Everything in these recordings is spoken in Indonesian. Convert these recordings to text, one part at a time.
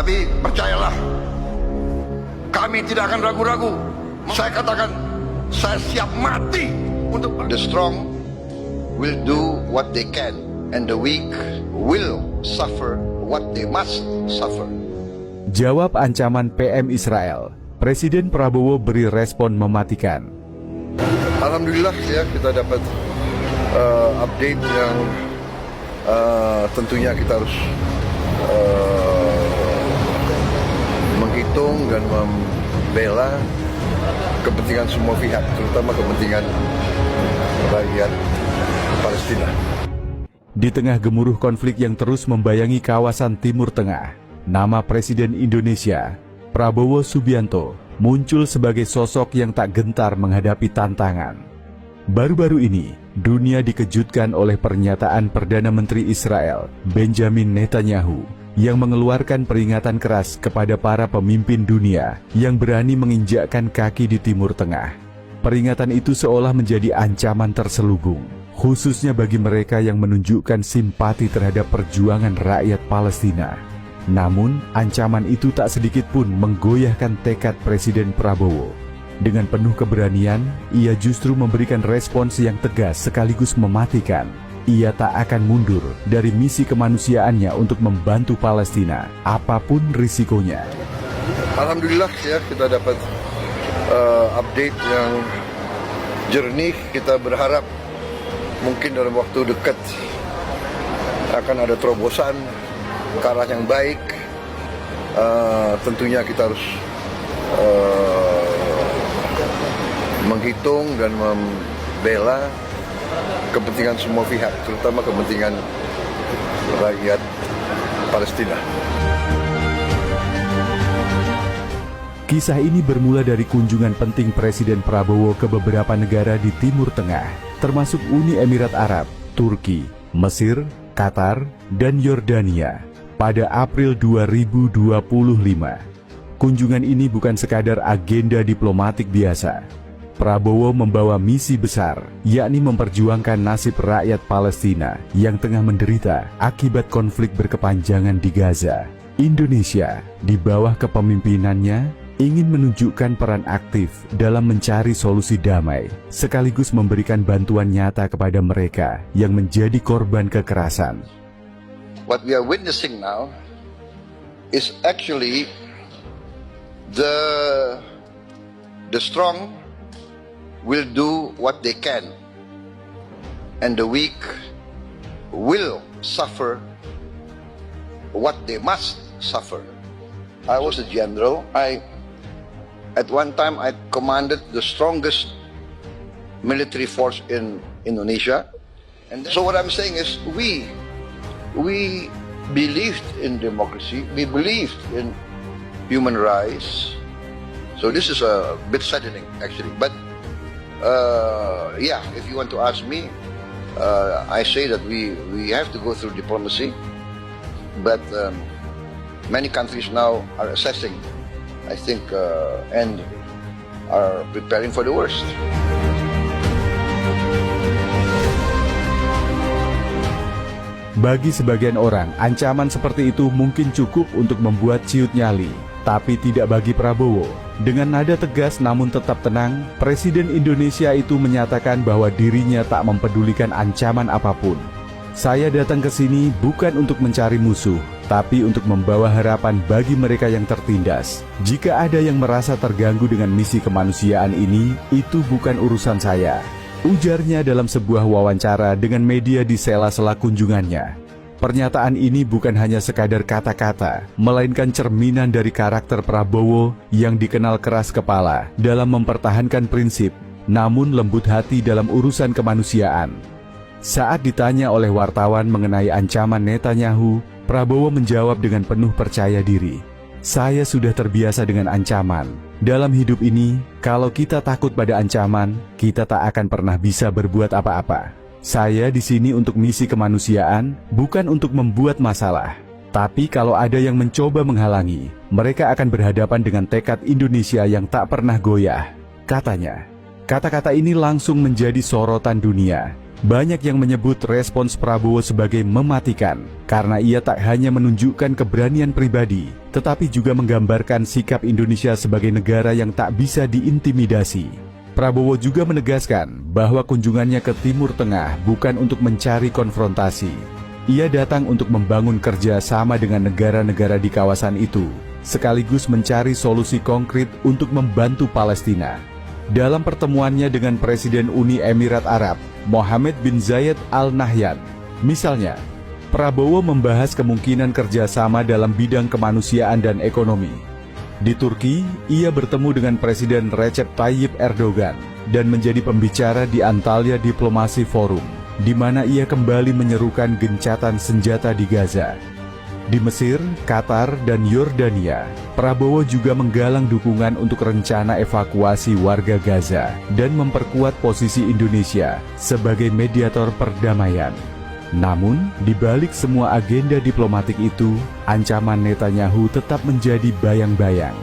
Tapi percayalah, kami tidak akan ragu-ragu. Saya katakan, saya siap mati untuk the strong will do what they can, and the weak will suffer what they must suffer. Jawab ancaman PM Israel, Presiden Prabowo beri respon mematikan. Alhamdulillah ya, kita dapat update yang tentunya kita harus menghitung dan membela kepentingan semua pihak, terutama kepentingan rakyat Palestina. Di tengah gemuruh konflik yang terus membayangi kawasan Timur Tengah, nama Presiden Indonesia, Prabowo Subianto, muncul sebagai sosok yang tak gentar menghadapi tantangan. Baru-baru ini, dunia dikejutkan oleh pernyataan Perdana Menteri Israel, Benjamin Netanyahu, yang mengeluarkan peringatan keras kepada para pemimpin dunia yang berani menginjakkan kaki di Timur Tengah. Peringatan itu seolah menjadi ancaman terselubung, khususnya bagi mereka yang menunjukkan simpati terhadap perjuangan rakyat Palestina. Namun, ancaman itu tak sedikit pun menggoyahkan tekad Presiden Prabowo. Dengan penuh keberanian, ia justru memberikan respons yang tegas sekaligus mematikan. Ia tak akan mundur dari misi kemanusiaannya untuk membantu Palestina, apapun risikonya. Alhamdulillah ya, kita dapat update yang jernih. Kita berharap mungkin dalam waktu dekat akan ada terobosan ke arah yang baik. Tentunya kita harus menghitung dan membela kepentingan semua pihak, terutama kepentingan rakyat Palestina. Kisah ini bermula dari kunjungan penting Presiden Prabowo ke beberapa negara di Timur Tengah, termasuk Uni Emirat Arab, Turki, Mesir, Qatar, dan Yordania pada April 2025. Kunjungan ini bukan sekadar agenda diplomatik biasa. Prabowo membawa misi besar, yakni memperjuangkan nasib rakyat Palestina yang tengah menderita akibat konflik berkepanjangan di Gaza. Indonesia, di bawah kepemimpinannya, ingin menunjukkan peran aktif dalam mencari solusi damai, sekaligus memberikan bantuan nyata kepada mereka yang menjadi korban kekerasan. What we are witnessing now is actually the strong will do what they can, and the weak will suffer what they must suffer. I was a general. At one time, I commanded the strongest military force in Indonesia. And so what I'm saying is we believed in democracy, we believed in human rights. So this is a bit saddening, actually. But yeah, if you want to ask me, I say that we have to go through diplomacy. But many countries now are assessing, I think, and are preparing for the worst. Bagi sebagian orang, ancaman seperti itu mungkin cukup untuk membuat ciut nyali. Tapi tidak bagi Prabowo. Dengan nada tegas namun tetap tenang, Presiden Indonesia itu menyatakan bahwa dirinya tak mempedulikan ancaman apapun. Saya datang ke sini bukan untuk mencari musuh, tapi untuk membawa harapan bagi mereka yang tertindas. Jika ada yang merasa terganggu dengan misi kemanusiaan ini, itu bukan urusan saya, ujarnya dalam sebuah wawancara dengan media di sela-sela kunjungannya. Pernyataan ini bukan hanya sekadar kata-kata, melainkan cerminan dari karakter Prabowo yang dikenal keras kepala dalam mempertahankan prinsip, namun lembut hati dalam urusan kemanusiaan. Saat ditanya oleh wartawan mengenai ancaman Netanyahu, Prabowo menjawab dengan penuh percaya diri. Saya sudah terbiasa dengan ancaman. Dalam hidup ini, kalau kita takut pada ancaman, kita tak akan pernah bisa berbuat apa-apa. Saya di sini untuk misi kemanusiaan, bukan untuk membuat masalah. Tapi kalau ada yang mencoba menghalangi, mereka akan berhadapan dengan tekad Indonesia yang tak pernah goyah, katanya. Kata-kata ini langsung menjadi sorotan dunia. Banyak yang menyebut respons Prabowo sebagai mematikan karena ia tak hanya menunjukkan keberanian pribadi, tetapi juga menggambarkan sikap Indonesia sebagai negara yang tak bisa diintimidasi. Prabowo juga menegaskan bahwa kunjungannya ke Timur Tengah bukan untuk mencari konfrontasi. Ia datang untuk membangun kerja sama dengan negara-negara di kawasan itu, sekaligus mencari solusi konkret untuk membantu Palestina. Dalam pertemuannya dengan Presiden Uni Emirat Arab, Mohammed bin Zayed Al Nahyan, misalnya, Prabowo membahas kemungkinan kerjasama dalam bidang kemanusiaan dan ekonomi. Di Turki, ia bertemu dengan Presiden Recep Tayyip Erdogan dan menjadi pembicara di Antalya Diplomasi Forum, di mana ia kembali menyerukan gencatan senjata di Gaza. Di Mesir, Qatar, dan Yordania, Prabowo juga menggalang dukungan untuk rencana evakuasi warga Gaza dan memperkuat posisi Indonesia sebagai mediator perdamaian. Namun, di balik semua agenda diplomatik itu, ancaman Netanyahu tetap menjadi bayang-bayang.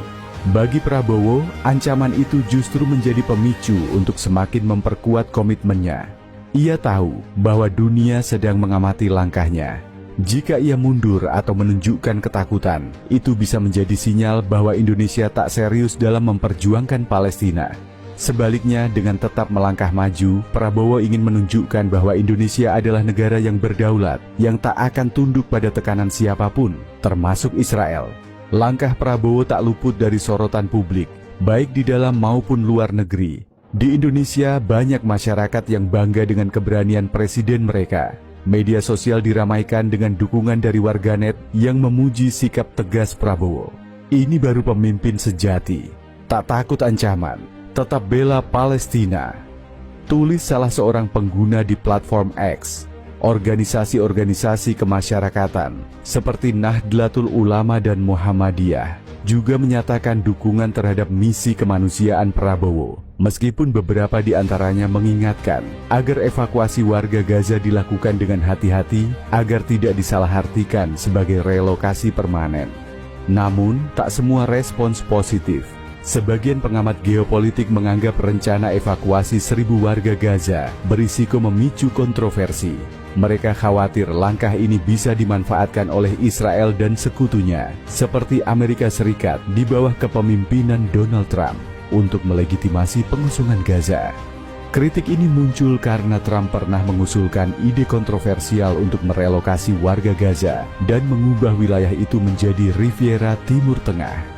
Bagi Prabowo, ancaman itu justru menjadi pemicu untuk semakin memperkuat komitmennya. Ia tahu bahwa dunia sedang mengamati langkahnya. Jika ia mundur atau menunjukkan ketakutan, itu bisa menjadi sinyal bahwa Indonesia tak serius dalam memperjuangkan Palestina. Sebaliknya, dengan tetap melangkah maju, Prabowo ingin menunjukkan bahwa Indonesia adalah negara yang berdaulat, yang tak akan tunduk pada tekanan siapapun, termasuk Israel. Langkah Prabowo tak luput dari sorotan publik, baik di dalam maupun luar negeri. Di Indonesia, banyak masyarakat yang bangga dengan keberanian presiden mereka. Media sosial diramaikan dengan dukungan dari warganet yang memuji sikap tegas Prabowo. Ini baru pemimpin sejati, tak takut ancaman, tetap bela Palestina. Tulis salah seorang pengguna di platform X. Organisasi-organisasi kemasyarakatan seperti Nahdlatul Ulama dan Muhammadiyah juga menyatakan dukungan terhadap misi kemanusiaan Prabowo, meskipun beberapa di antaranya mengingatkan agar evakuasi warga Gaza dilakukan dengan hati-hati agar tidak disalahartikan sebagai relokasi permanen. Namun, tak semua respons positif. Sebagian pengamat geopolitik menganggap rencana evakuasi 1.000 warga Gaza berisiko memicu kontroversi. Mereka khawatir langkah ini bisa dimanfaatkan oleh Israel dan sekutunya, seperti Amerika Serikat di bawah kepemimpinan Donald Trump, untuk melegitimasi pengusungan Gaza. Kritik ini muncul karena Trump pernah mengusulkan ide kontroversial untuk merelokasi warga Gaza dan mengubah wilayah itu menjadi Riviera Timur Tengah.